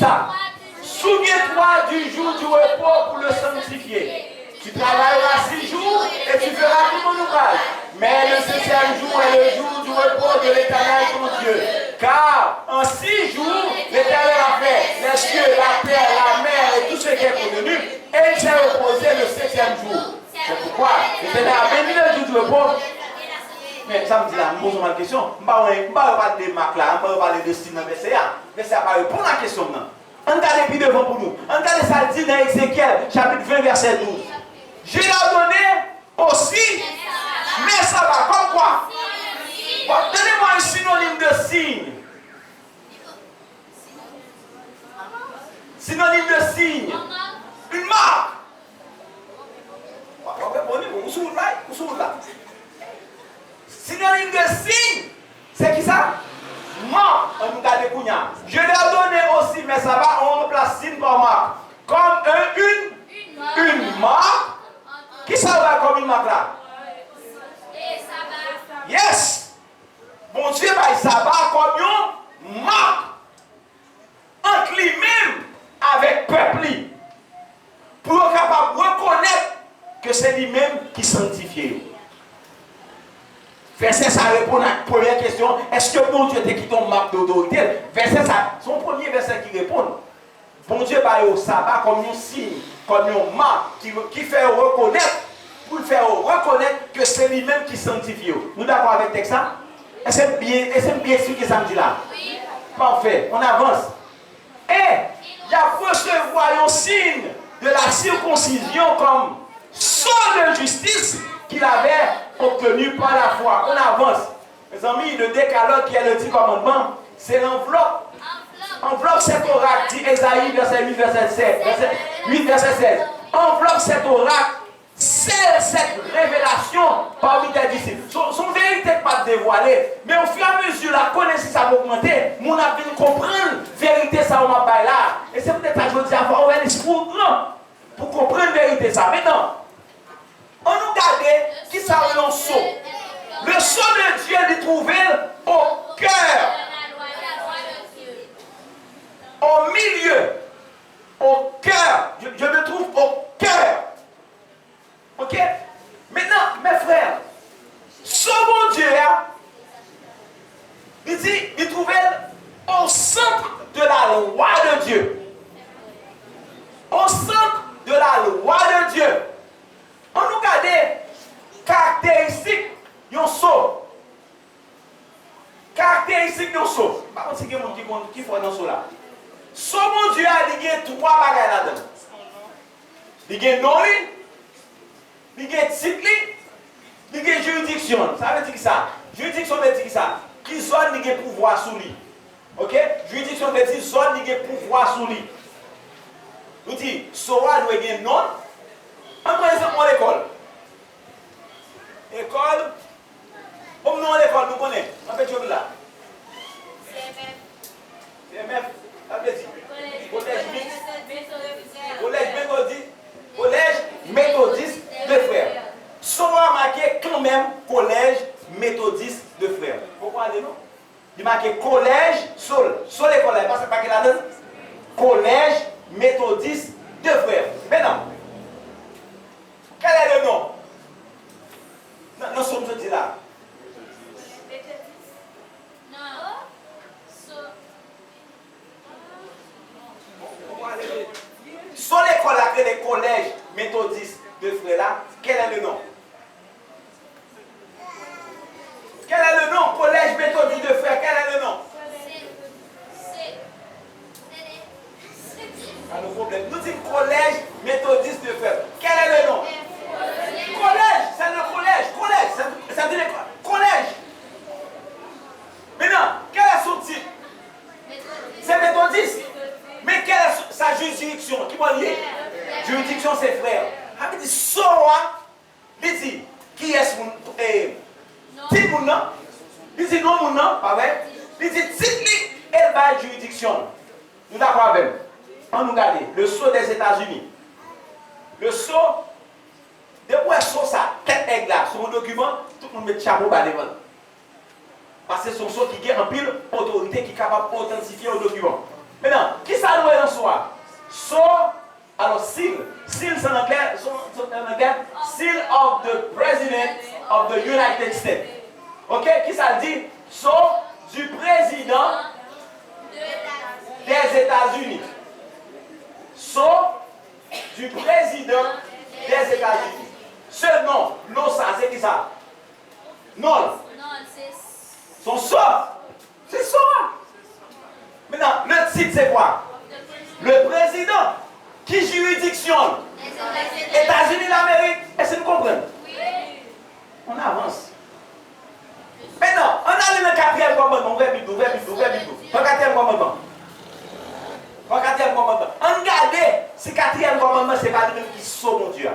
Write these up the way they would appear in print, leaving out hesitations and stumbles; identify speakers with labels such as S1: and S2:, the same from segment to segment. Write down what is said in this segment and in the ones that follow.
S1: ça? Souviens-toi du jour du repos pour le sanctifier. Tu travailleras 6 jours et tu feras tout ton ouvrage. Mais le 7e jour est le jour du repos de l'Éternel ton Dieu. Car en 6 jours, l'Éternel a fait les cieux, la terre, la mer et tout ce qui est contenu. Et il s'est reposé le 7e jour. C'est pourquoi l'Éternel a béni le jour du repos. Mais ça me dit là, je me pose une question. Je ne vais pas parler de Marc là, je ne vais pas parler de Steve dans le verset. Mais ça va répondre à la question. On regarde plus devant pour nous. On regarde ça dit dans Ézéchiel, chapitre 20, verset 12. Je leur donné aussi, mais ça va, comme quoi? Bon, donnez-moi un synonyme de signe. Synonyme de signe. Une marque. Synonyme de signe, c'est qui ça? Marque. On nous garde Kounia. Je leur donné aussi, mais ça va, on remplace signe par marque. Comme une marque. Qui ça va comme une marque là? Yes! Bon Dieu, ça va comme une marque entre lui-même avec le peuple. Pour être capable de reconnaître que c'est lui-même qui sanctifie. Verset ça répond à la première question. Est-ce que bon Dieu te quitte une marque d'autorité? Verset ça, son premier verset qui répond. Bon Dieu va au sabbat comme un signe, comme une marque qui fait reconnaître, pour faire reconnaître que c'est lui-même qui sanctifie. Nous d'accord avec le texte ça? Est-ce que bien sûr que ça me dit là? Oui. Parfait, on avance. Et il a recevoir un signe de la circoncision comme son de justice qu'il avait obtenu par la foi. On avance. Mes amis, le décalogue qui est le 10 commandements, c'est l'enveloppe. Enveloppe cet oracle, dit Esaïe, verset 8, verset 7. Verset 8, verset 16. Enveloppe cet oracle, c'est cette révélation parmi tes disciples. Son vérité n'est pas dévoilée, mais au fur et à mesure, la connaissance a augmenté. Mon avis comprendre la vérité, ça on m'a pas là. Et c'est peut-être que je dis avoir un esprit grand pour comprendre la vérité, ça. Maintenant, on nous garde qui ça le saut. Le saut de Dieu est trouvé au cœur, au milieu, au cœur. Je me trouve au cœur. Ok? Maintenant, mes frères, ce bon Dieu, il dit, il trouvait au centre de la loi de Dieu. Au centre de la loi de Dieu. On nous regarde caractéristiques d'un saut. Caractéristiques d'un saut. Par contre, c'est quelqu'un qui fait dans ce saut là. Ce bon Dieu a dit 3 bagages là-dedans. Il y a nom, il y a titre, il y a juridiction. Ça veut dire que ça. Juridiction veut dire que ça. Qui zone il y a pouvoir sur lui. Ok? Juridiction veut dire zone il y a pouvoir sur lui. Nous disons, Soa doit y avoir un nom. En exemple, à l'école. École. Comme nous à l'école, nous connaissons. On fait job là. CMF. Ça veut dire. Collège mixte. Collège méthodiste. Collège méthodiste de frères. Soa marqué quand même collège méthodiste de frères. Pourquoi allez-nous? Il marqué collège Sol. Sol et collège. Parce que pas qu'il a donné. Collège méthodiste de frères. Maintenant, quel est le nom? Nous sommes tous là. Sur l'école là, les collèges méthodistes de frères là, quel est le nom? Quel est le nom? Collège méthodiste de frères, quel est le nom? Pas de problème. Nous disons collège méthodiste de frères. Quel est le nom? Collège, c'est le collège. Collège, ça dit l'école. Collège. Maintenant, quel est son titre? C'est méthodiste. Mais quelle est sa juridiction? Qui m'a lié? Juridiction, c'est frère. Il dit, Soa, il dit, qui est mon titre mon nom? Il dit, non, mon nom, pas vrai? Il dit, titre, elle va à juridiction. Nous d'accord avec? On nous regarde, le sceau des États-Unis. Le sceau, depuis le sceau, ça tête aigle là, sur un document, tout le monde met chapeau bas devant. Parce que c'est son sceau qui a en pile autorité qui est capable d'authentifier un document. Maintenant, qui ça doit dans 17. Ok? Qui ça dit? Sont du président des États-Unis. Sont du président des États-Unis. Ce nom, non, ça, c'est qui ça? Non. Son ça. C'est ça. Maintenant, le titre, c'est quoi? Le président qui juridictionne États-Unis d'Amérique. Est-ce que vous comprenez? On avance. Maintenant, on a le quatrième commandement. Ouvert Bible. Le quatrième commandement. Le quatrième commandement. On regarde si le quatrième commandement, c'est pas lui-même qui sauve mon Dieu.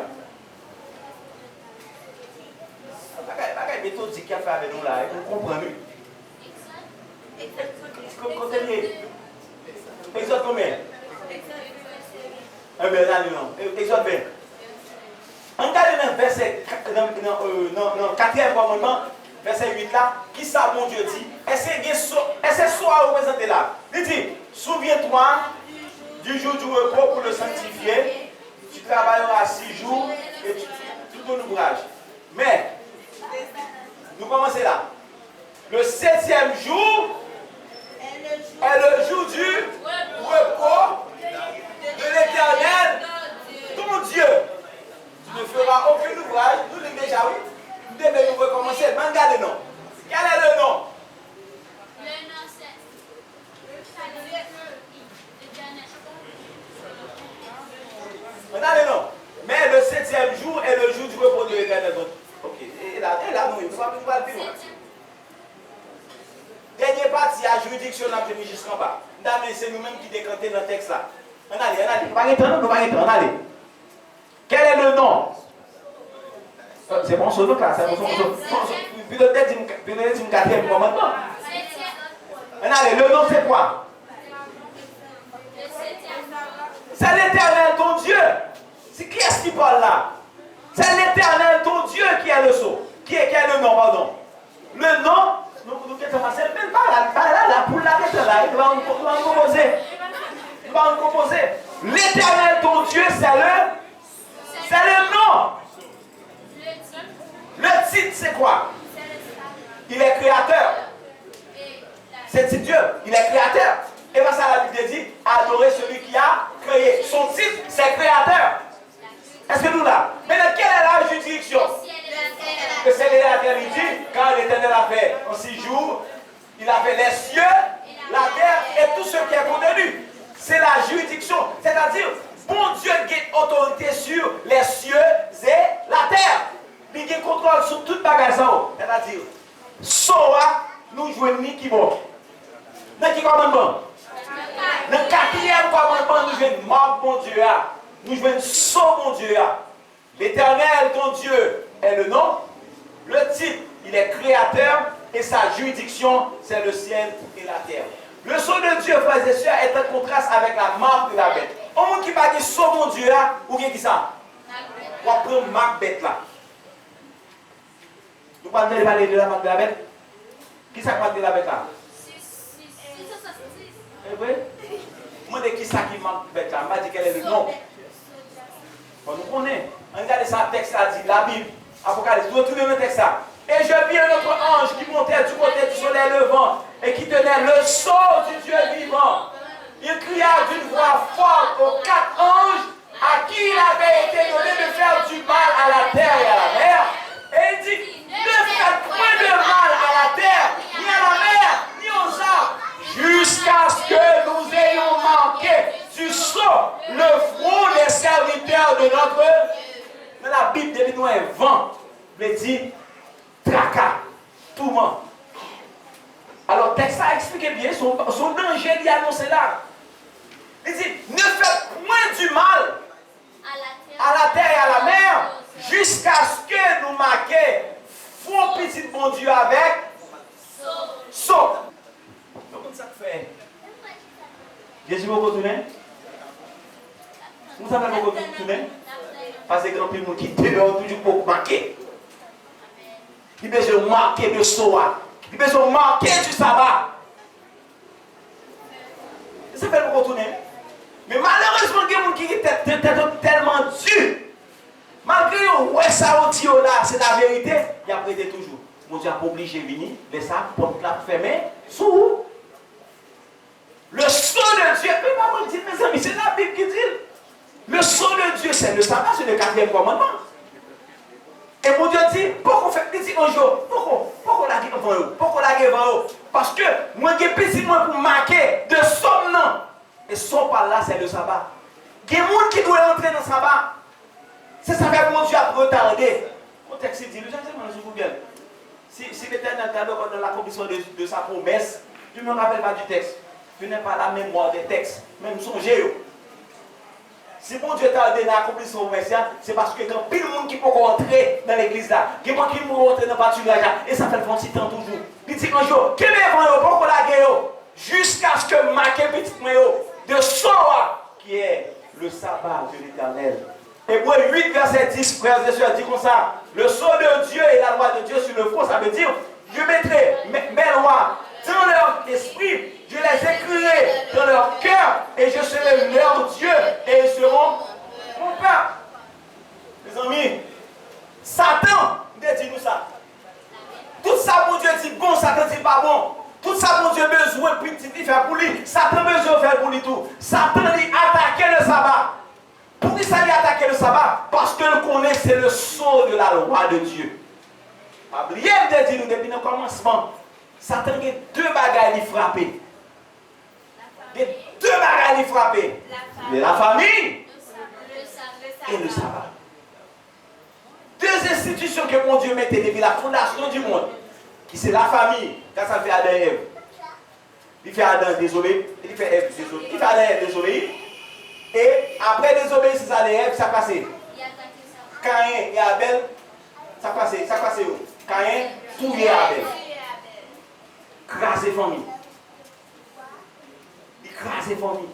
S1: La méthode qui a fait avec nous là, vous comprenez? Exode combien? Eh bien, là, non. Exode 20. On regarde dans le verset, dans le quatrième commandement, verset 8 là, qui ça, mon Dieu dit? Est-ce que soit représenté là? Il dit, souviens-toi du jour du repos pour le sanctifier. Tu travailleras 6 jours et tout ton ouvrage. Mais, nous commençons là. Le 7e jour est le jour du repos de l'Éternel, ton Dieu. Tu ne feras aucun ouvrage. Nous l'avons déjà, oui. Nous devons recommencer. Mais regardez non. Quel est le nom?
S2: Le nom, c'est
S1: Regardez non. Mais le 7e jour est le jour du repos de l'Éternel. Ok. Et là, nous, il ne faut pas le dire. Dernière partie, la juridiction n'a pas jusqu'en bas. C'est nous-mêmes qui décantons dans le texte là. On allez. On va rentrer, on allez. Quel est le nom? C'est bon, son nom là. C'est bon, son nom. Puis le dit quatrième commandement. On allez, le nom c'est quoi? C'est l'Éternel ton Dieu. C'est qui est-ce qui parle là? C'est l'Éternel ton Dieu qui est le sceau. Qui est le nom, pardon? Le nom, nous c'est même pas là, pour l'arrêter là, il va nous composer. L'Éternel ton Dieu, c'est le nom. Le titre, c'est quoi? Il est créateur. C'est Dieu, il est créateur. Et bien ça, la Bible dit, adorer celui qui a créé. Son titre, c'est créateur. Est-ce que nous là? Maintenant, quelle est la juridiction? Que c'est l'Éternel, il dit, quand l'Éternel a fait en 6 jours, il a fait les cieux, la terre et tout ce qui est contenu. C'est la juridiction. C'est-à-dire, bon Dieu a autorité sur les cieux et la terre. Il a contrôle sur toute bagage. C'est-à-dire, Soa, nous jouons ni qui bon. Dans qui commandement? Dans le 4e commandement, nous jouons Marc, mon Dieu. Nous jouons Saut, mon Dieu. L'Éternel, ton Dieu, est le nom. Le titre, il est créateur. Et sa juridiction, c'est le ciel et la terre. Le sceau de Dieu, frères et sœurs, est en contraste avec la marque de la bête. Au monde qui va dire Saut, mon Dieu, ou bien qui ça? On va prendre marque bête là. Nous allons parler de la marque de la bête. Qui ça marque de la bête là? Oui. Moi, qui ça qui marque bête là? Je vais dire quel est le nom. Bon, nous connaissons. Regardez ça, le texte là dit, la Bible, Apocalypse, vous retrouvez le texte là. Et je vis un autre ange qui montait du côté du soleil levant et qui tenait le sceau du Dieu vivant. Il cria d'une voix forte aux 4 anges à qui il avait été donné de faire du mal à la terre et à la mer. Et il dit, ne faites point de mal à la terre, ni à la mer, ni aux arbres, jusqu'à ce que nous ayons manqué du sceau, le front des serviteurs de notre Dieu. Dans la Bible, depuis nous un vent, il dit tracas, tourment. Alors, le texte a expliqué bien son danger, il a annoncé là. Il dit, ne faites point du mal à la terre et à la mer, jusqu'à ce que nous marquions font petit bon Dieu avec saut. Comment ça fait? Jésus va retourner? Vous savez pourquoi vous retournez? Parce que grand plus de monde qui dehors toujours pour marquer. Il besoin de marquer le soir. Il besoin de marquer du sabbat. Ça fait pour retourner. Mais malheureusement, il y a des gens qui sont tellement durs. Malgré ouais, ça là, c'est la vérité, il a prêté toujours. mon Dieu a pas obligé de venir, mais ça, porte la fermée, sous. Le sceau de Dieu, mais maman dit, mes amis, c'est la Bible qui dit. Le sceau de Dieu, c'est le sabbat, c'est le 4e commandement. Et mon Dieu dit, pourquoi on fait petit un jour? Pourquoi la guerre devant eux? Pourquoi la guerre devant eux? Parce que moi, j'ai petit moi pour marquer de somme non. Et son par là, c'est le sabbat. Il y a des gens qui doivent entrer dans le sabbat. C'est ça que mon Dieu a retardé. Mon texte dit, le je vous bien. Si l'Éternel est dans l'accomplissement de sa promesse, je ne me rappelle pas du texte. Je n'ai pas la mémoire des textes, même songez. Si mon Dieu t'a donné l'accomplissement commercial, c'est parce que quand pile de monde qui peut rentrer dans l'église là, il y a des gens qui peuvent rentrer dans le pâturage là, et ça fait le 26 ans toujours. Il dit un jour, qui est devant eux, pourquoi la guerre? Jusqu'à ce que marqué petit moyo de Soa, qui est le sabbat de l'Éternel. Hébreux 8, verset 10, frères et sœurs, dit comme ça, le sceau de Dieu et la loi de Dieu sur le front, ça veut dire, je mettrai mes lois dans leur esprit, je les écrirai dans leur cœur, et je serai leur Dieu, et ils seront mon peuple. Les amis, Satan, dit-nous ça. Tout ça, mon Dieu dit bon, Satan dit pas bon. Tout ça, mon Dieu, besoin de faire pour lui. Satan besoin de faire pour lui tout. Satan dit attaquer le sabbat. Pour qui ça dit attaquer le sabbat? Parce que le connaît, c'est le sceau de la loi de Dieu. Pas oublier de dire nous depuis le commencement. Satan a deux bagages à frapper. Deux bagages à frapper. La famille et le sabbat. Deux institutions que mon Dieu mettait depuis la fondation du monde. Qui c'est la famille, quand ça fait Adam et Ève. Il fait Adam désolé, il fait Ève désolé. Il fait Adam et Ève désolé. Et après désobéissance à Adam et Ève, ça passait. Caïn et Abel, ça passait où? Caïn, tout et Abel. Craser famille. Écraser famille.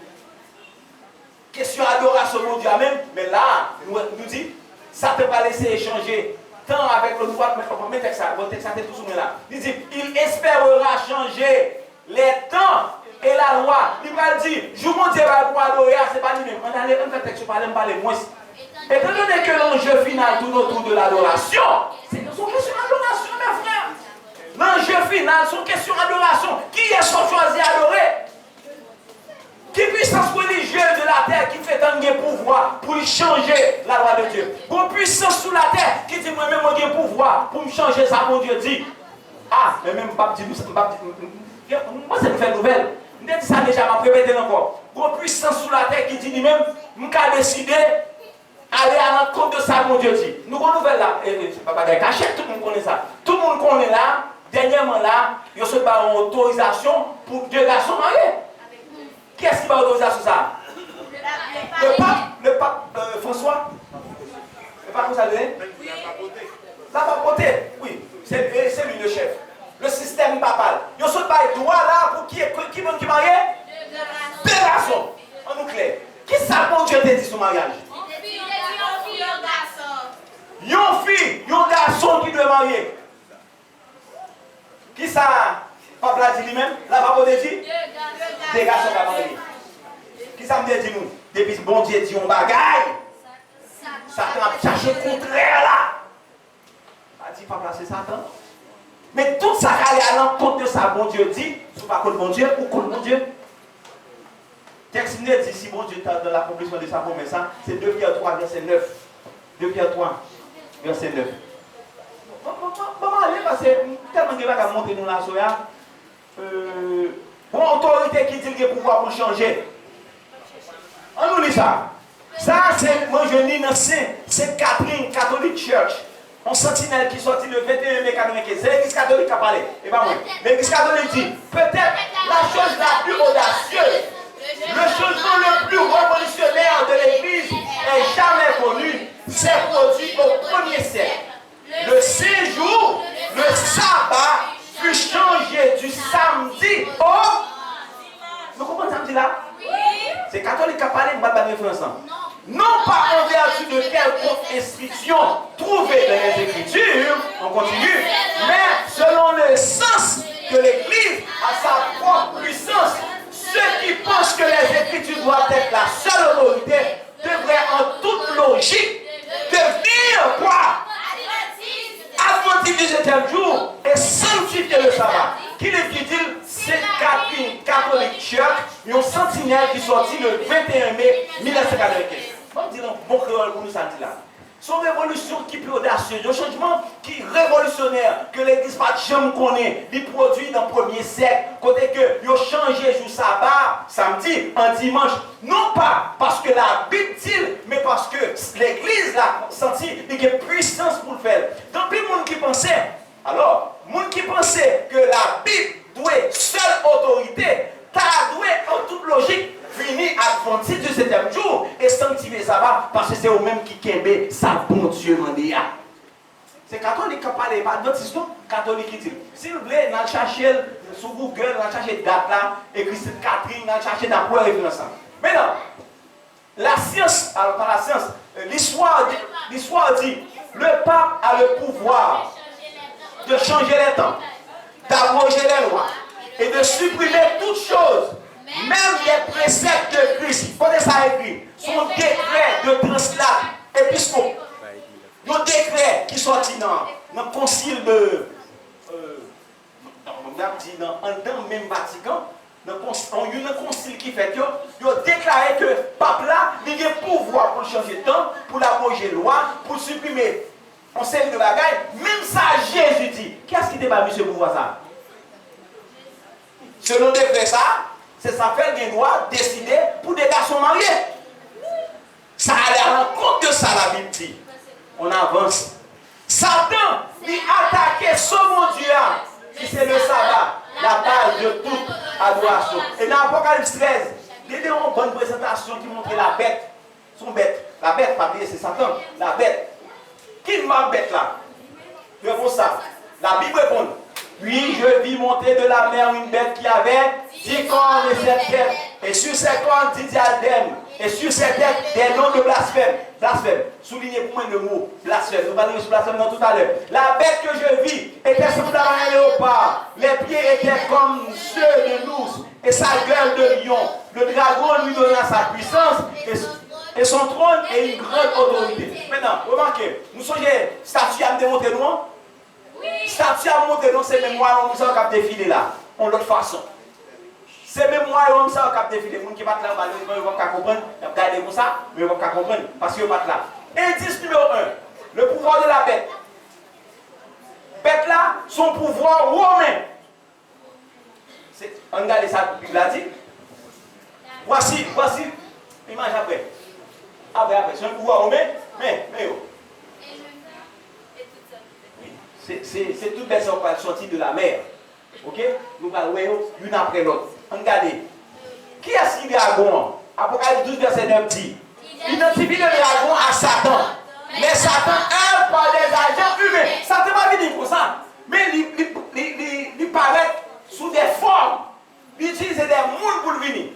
S1: Question adoration mon Dieu même, mais là, nous dit, ça ne peut pas laisser échanger. Tant avec le droit, mais texte ça, votre texte est tout soumis là. Il dit, il espérera changer les temps et la loi. Il va dire, je mon Dieu va pour adorer, c'est pas lui-même. On fait texte, parler moins. Étant donné que l'enjeu final tourne autour de l'adoration, c'est une question d'adoration, mes frères. L'enjeu final, c'est une question d'adoration. Qui est-ce qu'on choisit d'adorer? Qui puissance religieuse de la terre qui fait un pouvoir pour changer la loi de Dieu? Une puissance sous la terre qui dit moi-même j'ai pouvoir pour me changer ça, mon Dieu dit. Ah, mais même pas dit moi c'est une nouvelle. Je dis ça déjà, je vais répéter encore. Une puissance sous la terre qui dit lui-même, je vais décider aller à l'encontre de ça, mon Dieu dit. Nous avons une nouvelle là, c'est pas des cachettes, tout le monde connaît ça. Tout le monde connaît là, dernièrement là, il y a une autorisation pour deux garçons mariés. Qui est-ce qui va autoriser à ça? Le pape François. Le pape François la papauté, oui, c'est lui le chef. Le système papal. Il y a ce droit là pour qui marie? Deux garçons. En nous clair. Qui ça pour Dieu te dit son mariage? Une fille, un garçon qui doit marier. Qui ça? Papa l'a dit lui-même, la papauté dit? Deux garçons qui vont marier. Qui ça me dit nous? Depuis que bon Dieu dit on bagaille. Satan a cherché le contraire là. A dit papa c'est Satan. Mais tout ça qui allait à l'encontre de ça, bon Dieu dit, soit pas contre bon Dieu ou contre bon Dieu. Texte dit si bon Dieu dans l'accomplissement de sa promesse, c'est 2 Pierre 3, verset 9. 2 Pierre 3, verset 9. Maman, allez, parce que tellement de choses à monter nous là, bon, autorité qui dit qu'il y a pouvoir pour changer. On nous lit ça. Ça, c'est, moi je lis dans Sainte-Catherine Catholic Church. Un sentinelle qui sortit le 21 mai 1995. C'est l'église catholique qui a parlé. Et pas moi. L'église catholique dit, peut-être la chose la plus audacieuse, le changement le plus révolutionnaire de l'église est jamais connu, s'est produit au 1er siècle. Le séjour, le sabbat, fut changé du samedi au... Vous comprenez samedi là? C'est catholique qui a parlé, je ne vais pas référence. Non pas en vertu de quelconque inscription trouvée dans les Écritures, on continue, mais selon le sens que l'Église a sa propre puissance. Ceux qui pensent que les Écritures doivent être la seule autorité devraient en toute logique devenir quoi? Adventistes du 7e jour et 21 mai 1995. Je vais dire un bon créole pour nous ça dit là. Son révolution qui est audacieuse, un changement qui est révolutionnaire, que l'Église pas jamais connaît, il produit dans le premier siècle, côté que il a changé jour sabbat, samedi, en dimanche, non pas parce que la Bible dit, mais parce que l'Église l'a senti, il y a puissance pour le faire. Donc, il y a des gens qui pensaient, alors, les gens qui pensaient que la Bible doit seule autorité, t'as doué en toute logique, fini Adventiste du 7e jour et sanctifier ça va parce que c'est eux-mêmes qui kembe ça bon Dieu mandé. C'est catholique qui parle pas d'Adventiste, catholique qui dit. S'il vous plaît, on chercher sur Google, on chercher date là, écrit Sainte Catherine, on chercher d'après référence. Maintenant, la science, alors pas la science, l'histoire dit, le pape a le pouvoir de changer les temps, d'abroger les lois et de supprimer toutes choses. Même les préceptes de Christ, quand ça écrit, son décret de translate épiscope, nos décrets qui sont dans le concile de. Dans le même Vatican, il y a un concile qui fait que, il a déclaré que le pape là, il a le pouvoir pour changer de temps, pour abroger la loi, pour supprimer un certain de bagailles. Même ça, Jésus dit. Qu'est-ce qui n'a pas mis ce pouvoir ça? Selon le décret ça, c'est ça fait qu'il doit décider pour des garçons mariés. Ça allait à l'encontre de ça, la Bible dit. On avance. Satan, il attaquait ce mon Dieu, qui c'est le sabbat, la base de toute adoration. Et dans l'Apocalypse 13, il y a une bonne présentation qui montre la bête. Son bête. La bête, pas c'est Satan. La bête. Qui m'a bête là? Je réponds ça. La Bible répond. Puis je vis monter de la mer une bête qui avait 10 cornes et 7 têtes. Et sur ses cornes 10 diadèmes. Et sur ses têtes des noms de blasphème. Blasphème. Soulignez pour moi le mot blasphème. Nous allons sur blasphème dans tout à l'heure. La bête que je vis était semblable à un léopard. Les pieds étaient comme ceux de l'ours. Et sa gueule de lion. Le dragon lui donna sa puissance. Et son trône et une grande autorité. Maintenant, remarquez. Nous sommes statue à me démontrer nous. Statue à monter dans ces mémoires, on nous a défilé là, on l'autre façon. Ces mémoires, on nous a défilé. Les gens qui battent là, ils ne vont pas comprendre, ils vont regarder comme ça, mais ils ne vont pas comprendre, parce qu'ils battent là. Indice numéro 1, le pouvoir de la bête. Bête là, son pouvoir romain. On regarde ça, la Bible a dit. Voici, image après. Après, c'est un pouvoir romain, mais. C'est tout bête sorti de la mer. Ok? Nous allons une après l'autre. Regardez. Qui est-ce qui est dragon? Apocalypse 12, verset 9 dit. Identifie le dragon à Satan. Mais Satan œuvre par des agents humains. Satan va venir pour ça. Mais il paraît sous des formes. Il utilise des mondes pour venir.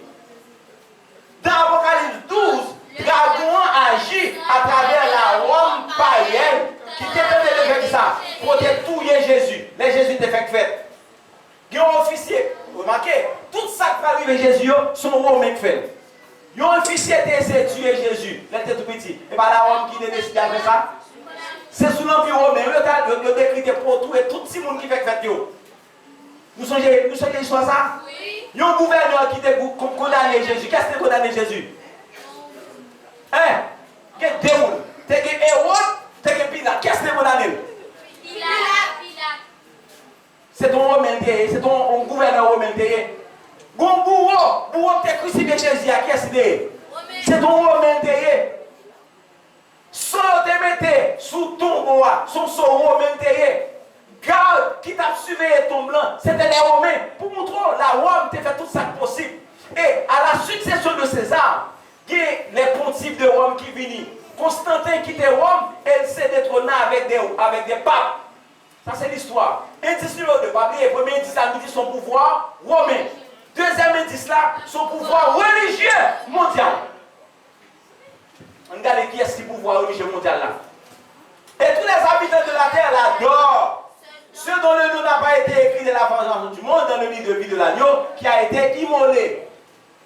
S1: Dans Apocalypse 12, dragon agit à travers la Rome païenne. Qui était de faire ça pour détruire Jésus. Les Jésus étaient fait. Il y a un officier, remarquez, tout ça qui arrive à Jésus, sont Romains qui fait. Il y a un officier qui a essayé de tuer Jésus, il était tout petit. Et pas la Rome qui a décidé de faire ça. C'est sous l'Empire romain, il a décrit pour tout et tout le monde qui fait. Nous sommes l'histoire ça? Oui. Il y a un gouverneur qui a condamné Jésus. Qu'est-ce qui a condamné Jésus? Hein? Il y a deux mondes. Il y a Hérode. Qu'est-ce que c'est mon année? C'est ton romain, c'est ton gouverneur romain. Bon bourreau qui a crucifié Jésus, qu'est-ce que c'est? C'est ton romain. Sans te mettre sous ton bois, son romain. Garde qui t'a surveillé ton blanc, c'était les Romains. Pour montrer la Rome t'a fait tout ça possible. Et à la succession de César, il y a les pontifes de Rome qui viennent. Constantin quittait Rome et il s'est détrôné avec des papes. Ça c'est l'histoire. Indice numéro 2, pas oublier, premier indice là, nous dit son pouvoir romain. Deuxième indice là, son pouvoir religieux mondial. On regarde qui est-ce qui pouvoir religieux mondial là. Et tous les habitants de la terre l'adorent. Ceux dont le nom n'a pas été écrit de la fondation du monde dans le livre de vie de l'agneau qui a été immolé.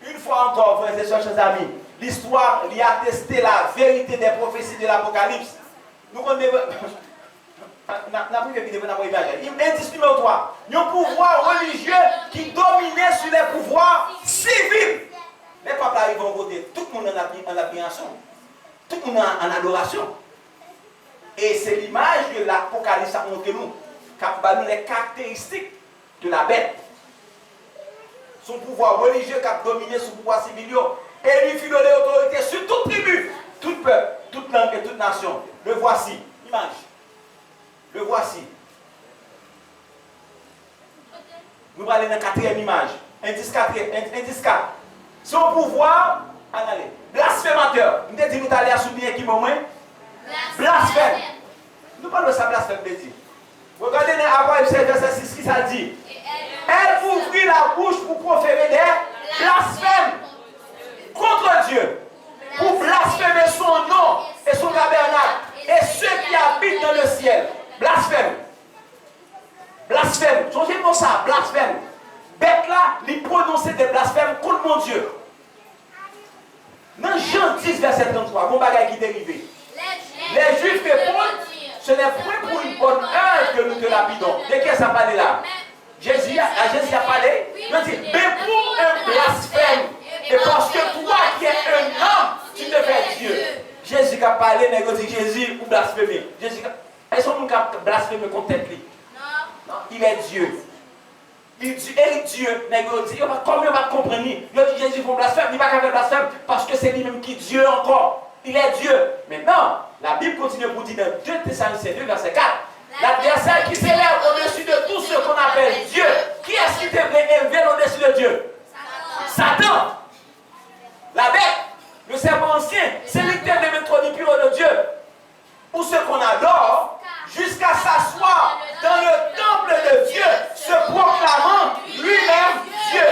S1: Une fois encore, frères et sœurs, chers amis, l'histoire lui a attesté la vérité des prophéties de l'Apocalypse. Nous connaissons. Indice numéro 3. Il y a un pouvoir religieux qui dominait sur les pouvoirs civils. Les papes arrivent en côté, tout le monde en admiration, tout le monde en adoration. Et c'est l'image que l'Apocalypse a montré nous, qui a nous les caractéristiques de la bête. Son pouvoir religieux qui a dominé son pouvoir civil, et lui fit donner l'autorité sur toute tribu, tout peuple, toute langue et toute nation. Le voici, image. Le voici. Nous allons dans la quatrième image. Indice 4. Son pouvoir, allez, blasphémateur. Nous avons dit nous allons souligner qui moment? Blasphème. Nous parlons de ça, blasphème, dit. Regardez dans Apocalypse verset 6 qui ça dit. Elle ouvrit la bouche pour proférer des blasphèmes contre Dieu, pour blasphémer son nom et son tabernacle et ceux qui habitent dans le ciel. Blasphème. Blasphème. Songez pour ça, blasphème. Bête là, il prononçait des blasphèmes contre mon Dieu. Dans Jean 10, verset 33, mon bagage qui dérivé. Les Juifs répondent, ce n'est point pour une bonne œuvre que nous te lapidons. De qui ça parle là? Jésus a parlé, il a dit, mais pour un blasphème, et parce que toi qui es un homme, tu te fais Dieu. Jésus a parlé, mais il dit Jésus pour blasphémer. Jésus est-ce qu'on a blasphémé contre lui? Non, il est Dieu. Il est Dieu, mais il dit, comment il va comprendre? Il dit Jésus pour blasphème, il ne va pas faire blasphème parce que c'est lui-même qui est Dieu encore. Il est Dieu. Maintenant, la Bible continue pour dire dans 2 Thessaloniciens 2, verset 4. L'adversaire qui s'élève au-dessus de tout ce qu'on appelle Dieu. Qui est-ce qui t'aimerait élever au-dessus de Dieu? Satan. La bête, le serpent ancien, c'est l'éternel même trône pur de Dieu. Pour ce qu'on adore, jusqu'à s'asseoir dans le temple de Dieu, se proclamant lui-même Dieu.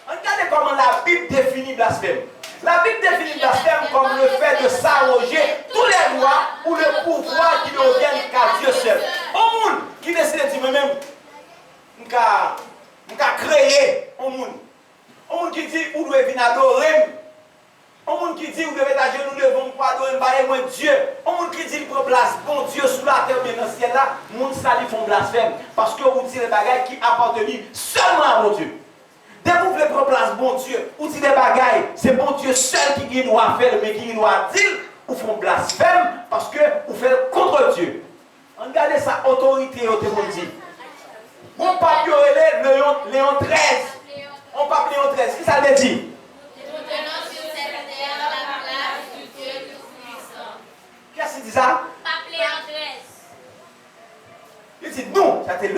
S1: Regardez comment la Bible définit blasphème. La Bible définit blasphème comme le fait de s'arroger tous les lois ou le pouvoir qui ne reviennent qu'à Dieu seul. Au monde qui décide de dire moi-même, je vais créer au monde. Au monde qui dit, vous devez venir adorer. Au monde qui dit, vous devez être nous devons pas adorer moi Dieu. Au monde qui dit, il prend place, bon Dieu, sous la terre, bien dans le ciel là, le monde ça lui font blasphème. Parce que vous dites des bagailles qui appartiennent seulement à mon Dieu. Dès que vous voulez prendre place, bon Dieu, ou si des bagailles, c'est bon Dieu seul qui doit faire, mais qui doit dire, ou font blasphème parce que vous faites contre Dieu. Regardez sa autorité, au témoin dit. Mon pape Léon 13. On pape Léon 13, qui ça veut dire? Qu'est-ce qu'il dit ça?
S2: Pape Léon 13.
S1: Il dit non, c'était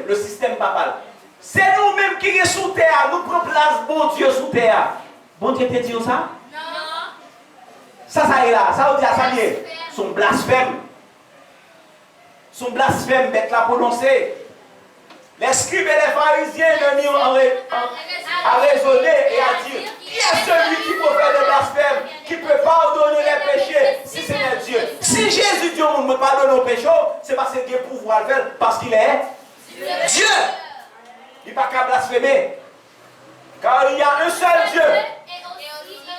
S1: le système papal. C'est nous-mêmes qui sommes sous terre, nous prenons place, bon Dieu, sous terre. Bon Dieu te dit ça?
S2: Non.
S1: Ça est là, ça veut dire ça y est. Son blasphème. Son blasphème d'être là prononcé. Les scribes et les pharisiens le mis à raisonner et à dire qui est celui qui peut faire des blasphèmes, qui peut pardonner les péchés si c'est Dieu. Si Jésus dit on ne peut pardonner nos péchés, c'est parce qu'il a pouvoir le faire, parce qu'il est Dieu. Il n'y a pas qu'à blasphémer. Car il y a un seul Dieu.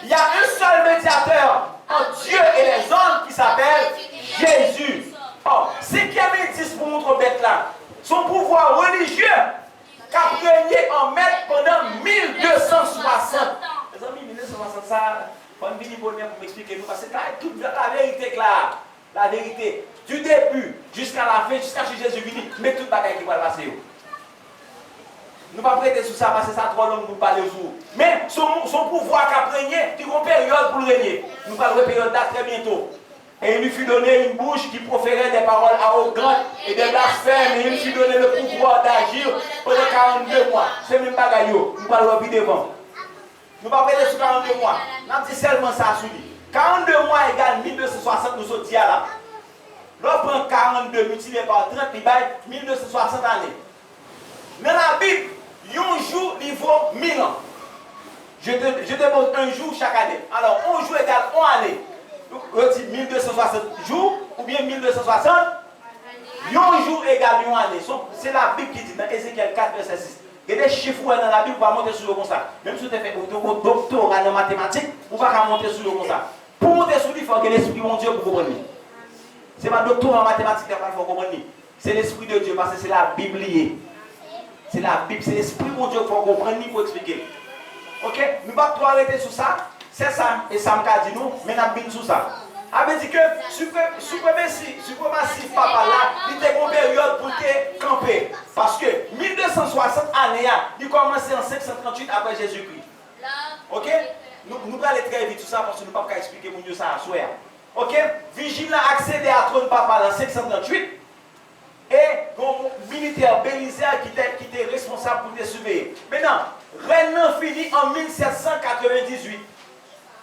S1: Il y a un seul médiateur entre Dieu et les hommes qui s'appelle Jésus. Or, cinquième indice pour notre bête là, son pouvoir religieux qui a régné en maître pendant 1260. Les amis, 1260, ça, il faut venir pour m'expliquer nous, parce que c'est toute la vérité là. La vérité, du début jusqu'à la fin, jusqu'à ce que Jésus vienne, mais toute la bagaille qui va passer. Nous ne pouvons pas prêter sur ça parce que ça trop long pour parler au jour. Mais son pouvoir qui a régné, il y a une période pour le régner. Nous parlons de période là très bientôt. Et il lui fut donné une bouche qui proférait des paroles arrogantes et des blasphèmes. Et il lui fut donné le pouvoir d'agir pendant 42 mois. C'est même pas gaillot. Nous parlons plus devant. Nous ne pouvons pas prêter sur 42 mois. Nous avons dit seulement ça sur lui. 42 mois égale 1260, nous sommes là. L'on prend 42 multiplié par 30, il va 1260 années. Dans la Bible, un jour, il vaut 1000 ans. Je te pose un jour chaque année. Alors, un jour égale 1 année. On dit 1260 jours ou bien 1260. Un jour égale 1 année. C'est la Bible qui dit dans Ézéchiel 4, verset 6. Il y a des chiffres dans la Bible, on va monter sur le comme ça. Même si vous avez fait un doctorat en mathématiques, vous ne pouvez pas monter sur le comme ça. Pour monter sur lui, il faut que l'Esprit de Dieu pour comprendre. Ce n'est pas le doctorat en mathématiques qu'il faut comprendre. C'est l'Esprit de Dieu parce que c'est la Bible liée. C'est la Bible, c'est l'Esprit de Dieu qu'il faut comprendre, il faut expliquer. Ok? Nous ne pouvons pas arrêter sur ça. C'est ça. Et ça m'a dit nous, mais nous avons bien sur ça. avait dit que suprématie papa là, il était une période pour te camper. Parce que 1260 années, il commençait en 538 après Jésus-Christ. Ok? Nous allons aller très vite sur ça parce que nous ne pouvons pas expliquer pour nous ça à soir. Ok? Vigile a accédé à trône papa en 538. Et un militaire Bélisaire qui était responsable pour te surveiller. Maintenant, Renan finit en 1798.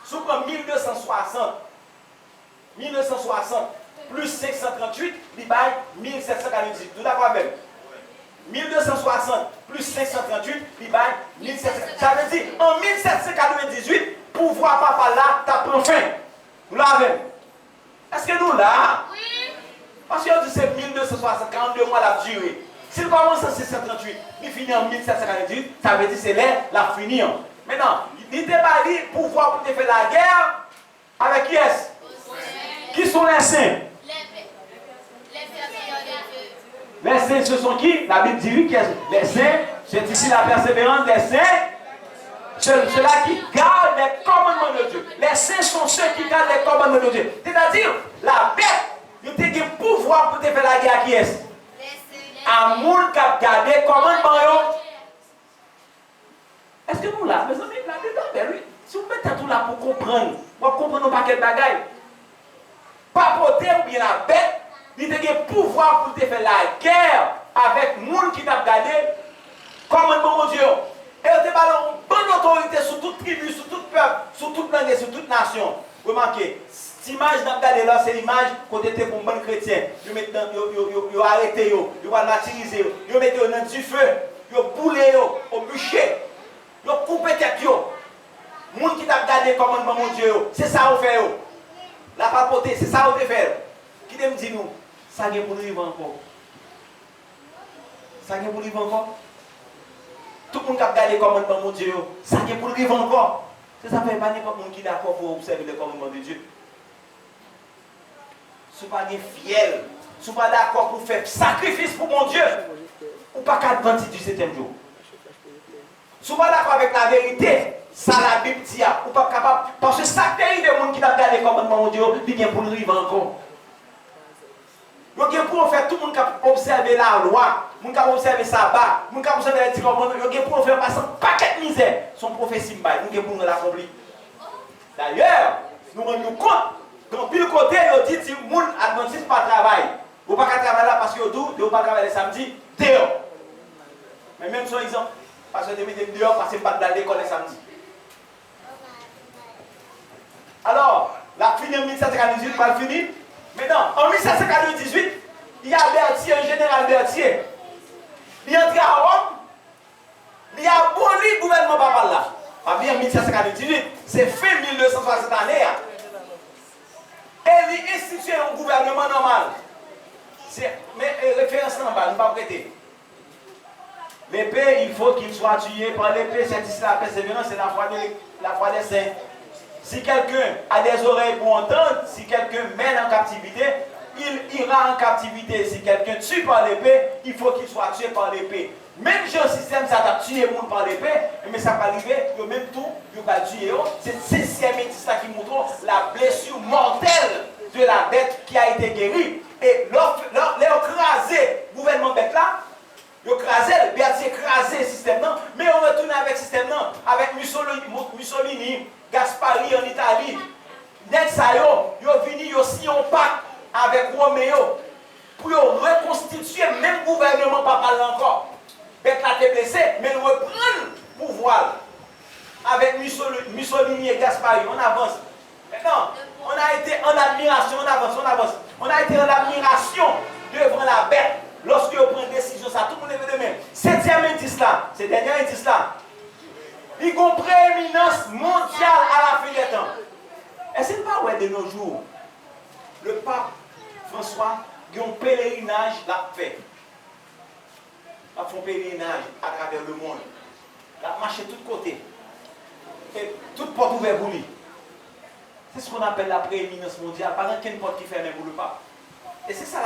S1: Sous 1960 plus 538, il baille 1798. Tout d'accord même. 1260 plus 538, il baille 1700. Ça veut dire, en 1798, pouvoir papa là, t'as pris fin. Nous l'avons. Est-ce que nous là? Oui. Parce que c'est 1260, 42 mois la durée. S'il commence en 638, il finit en 1798, ça veut dire c'est là, la finir. Maintenant, il était bali pouvoir pour te faire la guerre avec qui est-ce? Qui sont les saints? Les saints, ce sont qui? La Bible dit qui est les saints, c'est ici la persévérance des saints. Ceux-là qui gardent les commandements de Dieu. Les saints sont ceux qui gardent les commandements de Dieu. C'est-à-dire, la bête, il a un pouvoir pour te faire la guerre à qui est-ce? À moun qui a gardé les commandements. Est-ce que nous là, mes amis, la Bible, oui. Si vous mettez tout là pour comprendre, vous comprenez pas quel bagaille. Pas porter ou bien la bête, il a un pouvoir pour te faire la guerre avec les gens qui t'a gardé commandement de Dieu. Et il a une bonne autorité sur toute tribu, sur tout peuple, sur toute langue, sur toute nation. Remarquez, cette image que vous regardez là, c'est l'image qu'on était pour un bon chrétien. Ils ont arrêté, ils ont martyrisé, ils ont mis dans du feu, ils ont boulé, ils ont bûché, ils ont coupé tête. Les gens qui t'a gardé commandement de Dieu, c'est ça qu'on fait. La papauté, c'est ça qu'on fait. Qui me dit nous, ça vient pour nous vivre encore. Ça vient pour nous vivre encore. Tout le monde qui a gardé les commandements de Dieu, ça vient pour nous vivre encore. Ça ne fait pas n'importe qui est d'accord pour observer les commandements de Dieu. Si vous n'êtes pas fiel, si vous n'êtes pas d'accord pour faire sacrifice pour mon Dieu, ou pas qu'à 28 du 7e jour. Si vous n'êtes pas d'accord avec la vérité, ça la Bible dit, ou pas capable. Parce que chaque pays de monde qui a gardé les commandements de Dieu, il vient pour nous vivre encore. Donc, pour faire tout le monde qui a observé la loi, tout le monde qui a observé le sabbat, tout le monde qui a observé les 10 commandements, pour faire passer un paquet de misère, son prophétie, nous pour nous l'accomplir. D'ailleurs, nous rendons compte, dans pile côté, il dit que les gens adventistes ne travaillent pas. Vous ne pouvez pas travailler là parce que vous ne pouvez pas travailler le samedi, dehors. Mais même son exemple, parce que vous mettez dehors parce que vous ne pouvez pas aller à l'école le samedi. Alors, la fin de 1798, pas fini. Maintenant, en 1798, il y a Berthier, un général Berthier. Il est entré à Rome, il a aboli le gouvernement papal là. En 1798, c'est fin 1260 années. Et il a institué un gouvernement normal. Mais référence en bas, ne pas prêter. L'épée, il faut qu'il soit tué par l'épée. C'est ici la persévérance, c'est la foi des saints. Si quelqu'un a des oreilles pour entendre, si quelqu'un mène en captivité, il ira en captivité. Si quelqu'un tue par l'épée, il faut qu'il soit tué par l'épée. Même si le système ça t'a tué monde par l'épée, mais ça va arriver, même tout, il va tuer. C'est ce 6e métis qui montre la blessure mortelle de la bête qui a été guérie. Et leur écrasé le gouvernement bête là, ils ont écrasé, Berthier écrasé le système là, mais on retourne avec le système là, avec Mussolini, Gaspari en Italie. Nexayo, ils ont venu, ils ont signé un pacte avec Roméo pour reconstituer le même gouvernement papal encore. Bête là été blessé, mais ils reprennent le pouvoir avec Mussolini et Gaspari. On avance. Maintenant, on a été en admiration, on avance. On a été en admiration devant la bête. Lorsque on prend une décision, ça, tout le monde est de même. 7e indice là, ce dernier indice là, il y a une prééminence mondiale à la fin des temps. Est-ce que pas ouais de nos jours, le pape François, il y a un pèlerinage l'a fait. Il a fait un pèlerinage à travers le monde. Il a marché de tous côtés. Et toute porte ouverte pour lui. C'est ce qu'on appelle la prééminence mondiale. Par exemple, quelle porte qui ferme pour le pape. Et c'est ça,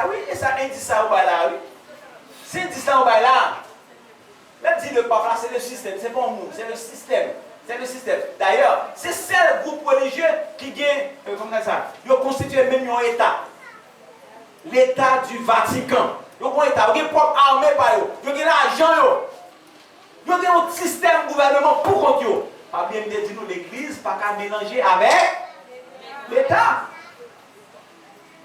S1: oui, et ça indice ça au bail là, oui. C'est indice ça au bail là. Là, dit le pape là, c'est le système, c'est pas nous, c'est le système. C'est le système. D'ailleurs, c'est seul groupe religieux qui gagne, comment ça, ils ont constitué même un État. L'État du Vatican. Ils ont un État, ils ont une propre armée par eux, ils ont l'argent, ils ont un système gouvernement pour contre eux. Pas bien me dire nous l'église, pas qu'à mélanger avec l'État.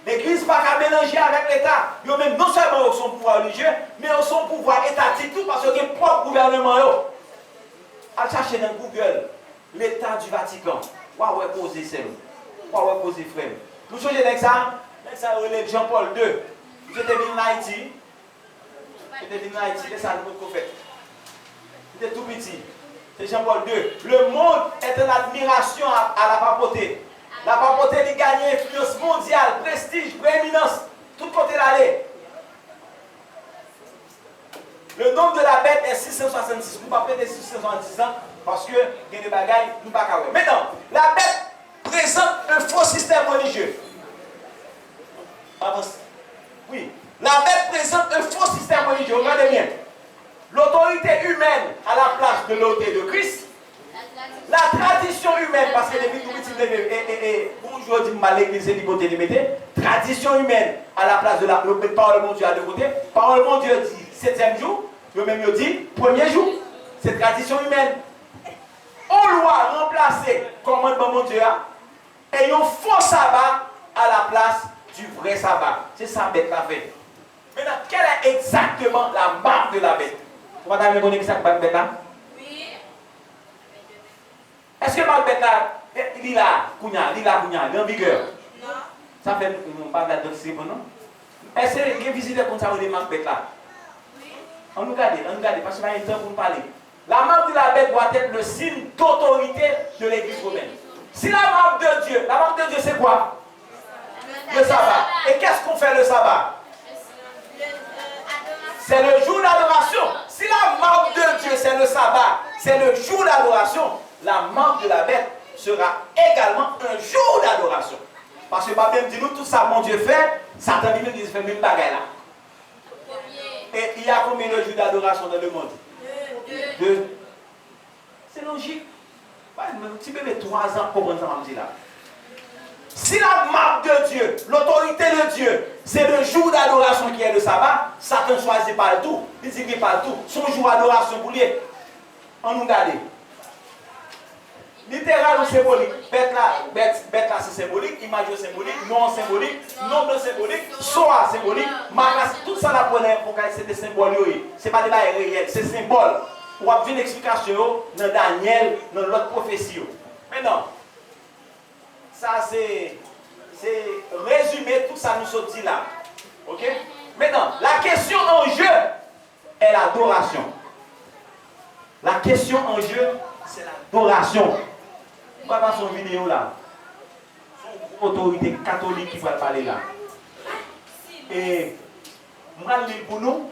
S1: L'église pas qu'à mélanger avec l'État. Ils ont même non seulement son pouvoir religieux, mais son pouvoir étatique tout parce qu'ils ont un propre gouvernement. Allez chercher dans Google l'État du Vatican. Waouh, ouais, posez ça. Waouh, ouais, posez frère. Vous changez avec ça? Avec ça, relève Jean-Paul II. J'étais venu en Haïti. C'est ça le fait. J'étais tout petit. C'est Jean-Paul II. Le monde est en admiration à la papauté. La papauté a gagné influence mondiale, prestige, prééminence. Tout côté d'aller. Le nombre de la bête est 666. Nous ne pouvons pas faire 670 ans parce que il y a des bagailles, nous ne pouvons pas. Maintenant, la bête présente un faux système religieux. Avance. Oui. La bête présente un faux système religieux. Regardez bien. L'autorité humaine à la place de l'autorité de Christ. La tradition humaine, parce que depuis tout petit, bonjour, dit mal l'église, l'hypothèse de métier. Tradition humaine à la place de la parole de Dieu à deux côtés. Parole de Dieu dit 7e jour, le même dit 1er jour. C'est tradition humaine. On doit remplacer commandement de Dieu et un faux sabbat à la place du vrai sabbat. C'est ça bête la fait. Maintenant, quelle est exactement la marque de la bête? Vous m'avez donné ça la bête là? Oui. Est-ce que la bête là, il est là, il est en vigueur? Non. Ça fait pas de la non? Est-ce que vous visitez comme ça les marques bête là? Oui. On nous garde, parce qu'il y a un temps pour nous parler. La marque de la bête doit être le signe d'autorité de l'église romaine. Si la marque de Dieu c'est quoi? Le sabbat. Et qu'est-ce qu'on fait le sabbat? C'est le jour d'adoration. Si la marque de Dieu c'est le sabbat, c'est le jour d'adoration, la marque de la bête sera également un jour d'adoration. Parce que pas même dit nous tout ça mon Dieu fait, Satan lui dit fait même bagaille là. Et il y a combien de jours d'adoration dans le monde? Deux. C'est logique. Un petit bébé 3 ans pour comprendre ça là. Si la marque de Dieu, l'autorité de Dieu, c'est le jour d'adoration qui est le sabbat, Satan choisit pas tout, il dit qu'il pas tout. Son jour d'adoration pour lui, on nous garde. Littéral ou symbolique. Bête là c'est symbolique, image symbolique, nom symbolique, nombre symbolique, soa symbolique, marque tout ça la prenait pour que c'est des symboles. Ce n'est pas des bails réels, c'est symbole. Pour avoir une explication dans Daniel, dans l'autre prophétie. Maintenant, ça c'est résumé tout ça nous sommes dit là. Ok? Maintenant, la question en jeu est l'adoration. La question en jeu, c'est l'adoration. On va voir son vidéo là. Son autorité catholique qui va parler là. Et moi, je pour nous,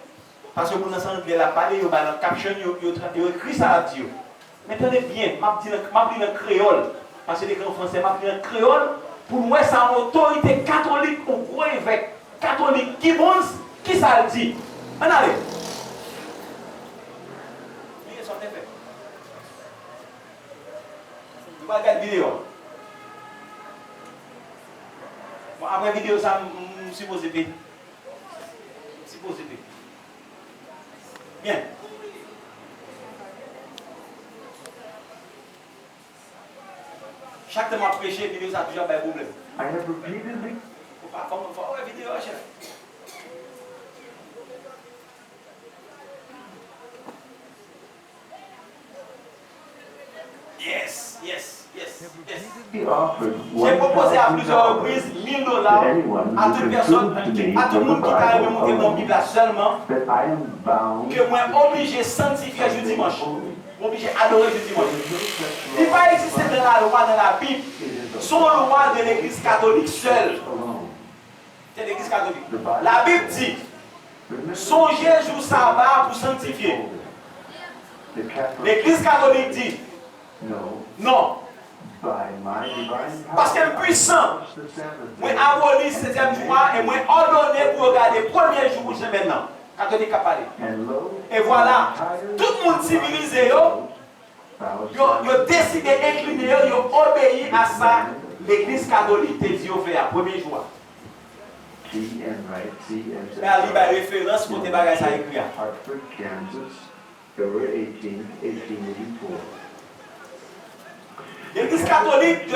S1: parce que pour nous, il a parlé, il a caption, il a écrit ça à Dieu. Mais tenez bien, je vais dire en créole. Parce que les grands français m'ont pris un créole pour moi, c'est une autorité catholique, un gros évêque catholique qui pense, qui ça le dit. On allez. Vous regardez la vidéo. Bon, après la vidéo, ça, je suis supposé payer. Bien. Chaque temps que je prêche, vidéo ça a toujours un problème. Faut pas comme la vidéo, chef. Yes. J'ai proposé à plusieurs reprises $1000 à toute personne, à tout le monde qui t'a monté mon Bible seulement, que moi obligé sanctifier jeudi dimanche. Obligé adorer jeudi dimanche. Il ne va pas exister dans la loi, dans la Bible, son loi de l'église catholique seule. C'est l'église catholique. La Bible dit, songez jour sabbat pour sanctifier. L'église catholique dit, non. Parce qu'elle est puissant. Moi, aboli le 7e jour et moi ordonné pour regarder le premier jour pour maintenant. Catholique a parlé.
S3: And lo,
S1: Et voilà,
S3: entire
S1: tout le monde civilisé, yo décidé d'incliner, yo obéi à ça. L'église catholique te dit au fait à premier jour. Mais à l'IBA référence pour tes bagages à écrire.
S3: Hartford, Kansas, February 18, 1884.
S1: L'église catholique,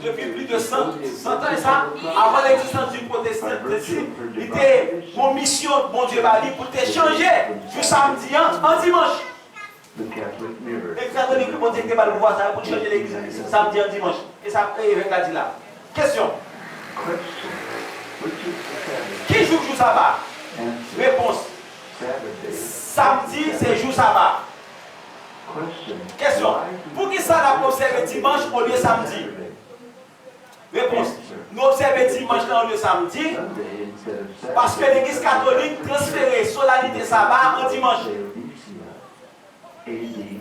S1: depuis plus de 100 ans, et ça, avant l'existence du protestantisme, il était pour mission, bon Dieu, pour te changer du samedi en dimanche. L'église catholique, bon Dieu, va le voir ça pour changer l'église samedi en dimanche. Et ça, évêque l'a dit là. Question. Qui joue jour sabbat? Réponse. Samedi, c'est jour sabbat. Question. Pour qui ça l'a observé dimanche au lieu samedi? Réponse. Nous observons dimanche au lieu samedi parce que l'église catholique transférait solennité sabbat en dimanche. Et puis,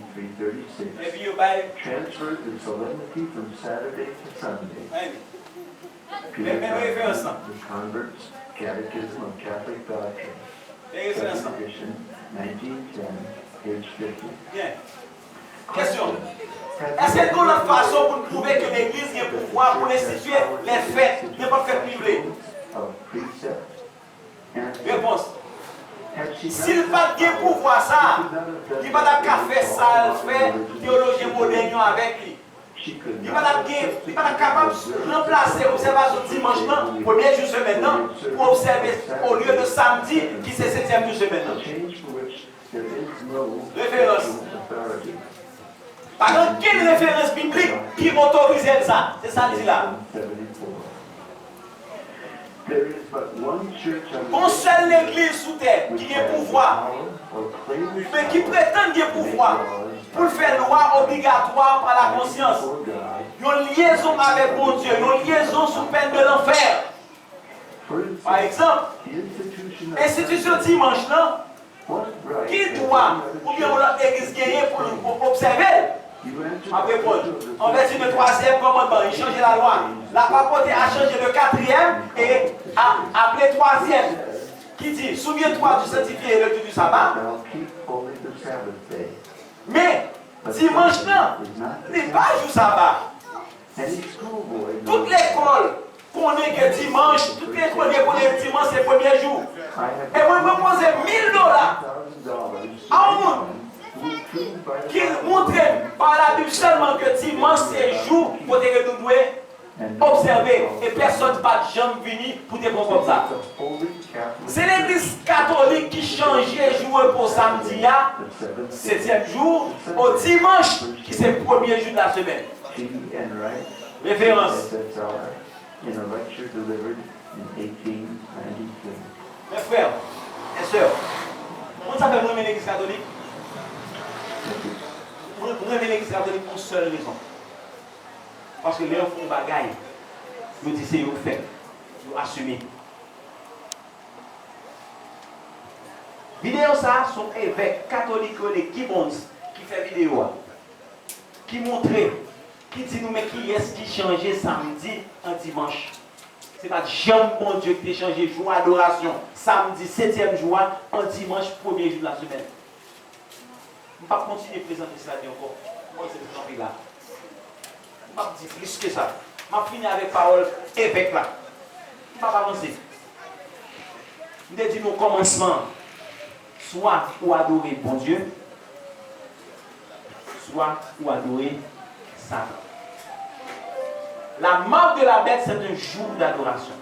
S3: Transferred the solemnity from Saturday to Sunday.
S1: référence.
S3: The Converts Catechism of Catholic Doctrine.
S1: Référence.
S3: Second edition, 1910, page 50.
S1: Bien. Question. Est-ce que nous avons une façon pour prouver que l'église a le pouvoir pour instituer les fêtes, n'importe quelle privée? Réponse. S'il n'a pas de pouvoir ça, il va pas faire ça, faire théologie moderne avec lui. Il va pas capable de remplacer l'observation dimanche, premier jour semaine, pour observer au lieu de samedi, qui c'est 7e jour semaine. Référence. Par contre, quelle référence biblique qui autorise ça? C'est ça dit là. Une seule église sous terre qui a pouvoir, mais qui prétend qu'il y a pouvoir pour faire loi obligatoire par la conscience. Une liaison avec mon Dieu, une liaison sous peine de l'enfer. Par exemple, institution dimanche, non? Qui doit, ou bien l'église gagner pour observer? Après, en vertu du 3e commandement, il changeait la loi. La papauté a changé le 4e et a appelé 3e. Qui dit, souviens-toi du sanctifié et le du sabbat. Mais, dimanche, non, n'est pas jour sabbat. Toute l'école connaît que dimanche, toute l'école connaît que dimanche, c'est le premier jour. Et moi, je me posais $1000 à un monde qui montrait par la Bible seulement que dimanche c'est jour pour que nous devons observer et personne ne va jamais venir pour des bons comme ça. C'est l'église catholique qui changeait jour pour samedi, 7e jour, au dimanche qui c'est le premier jour de la semaine. Référence. Mes frères et sœurs, comment ça fait vraiment l'église catholique? Vous avez l'église catholique pour une seule raison. Parce que les enfants font bagaille. Nous disons c'est vous fait. Nous assumez. Vidéo ça, sont évêques catholiques qui fait vidéo. Qui montre, qui dit nous mais qui est-ce qui changeait samedi en dimanche. C'est pas jamais bon Dieu qui a changé jour adoration. Samedi 7e jour en dimanche 1er jour de la semaine. Je ne vais pas continuer à présenter cela encore. Moi, c'est là. Je ne vais pas dire plus que ça. Je vais finir avec parole évêque là. Je ne vais pas avancer. Je vais dire nos commencements. Soit pour adorer bon Dieu, soit pour adorer Satan. La marque de la bête, c'est un jour d'adoration.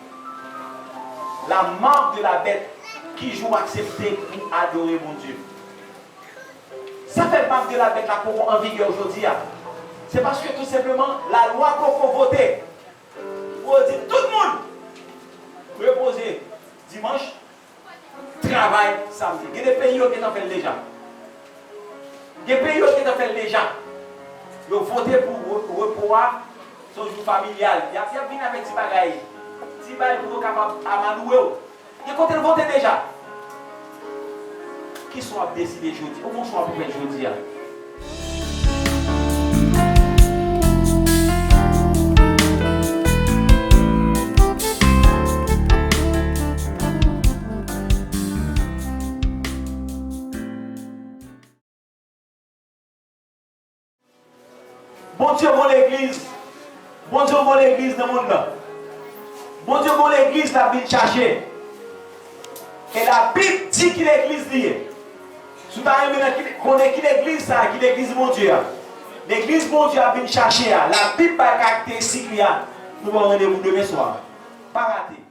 S1: La marque de la bête qui joue accepter pour adorer mon Dieu. Ça fait marque de la bête là pour en vigueur aujourd'hui. C'est parce que tout simplement, la loi qu'on voter, pour dire tout le monde, reposer dimanche, travail samedi. Il y a des pays qui ont fait déjà. Il y a des pays qui ont fait déjà. Ils ont voté pour repos, son jour familial. Il y a venu avec des bagailles. Si vous êtes capable d'amadouer, il y a côté voter déjà. Qui sont à décider aujourd'hui? Comment sont à faire aujourd'hui? Dieu bon l'église dans le monde. Bon Dieu bon l'église la vient chercher. Et la Bible dit qu'il est l'église liée. Si tu connais qui l'église ça, qui l'église mon Dieu. L'église mon Dieu a vient chercher. La Bible a caractéristique. Nous allons rendez-vous demain soir. Pas rater.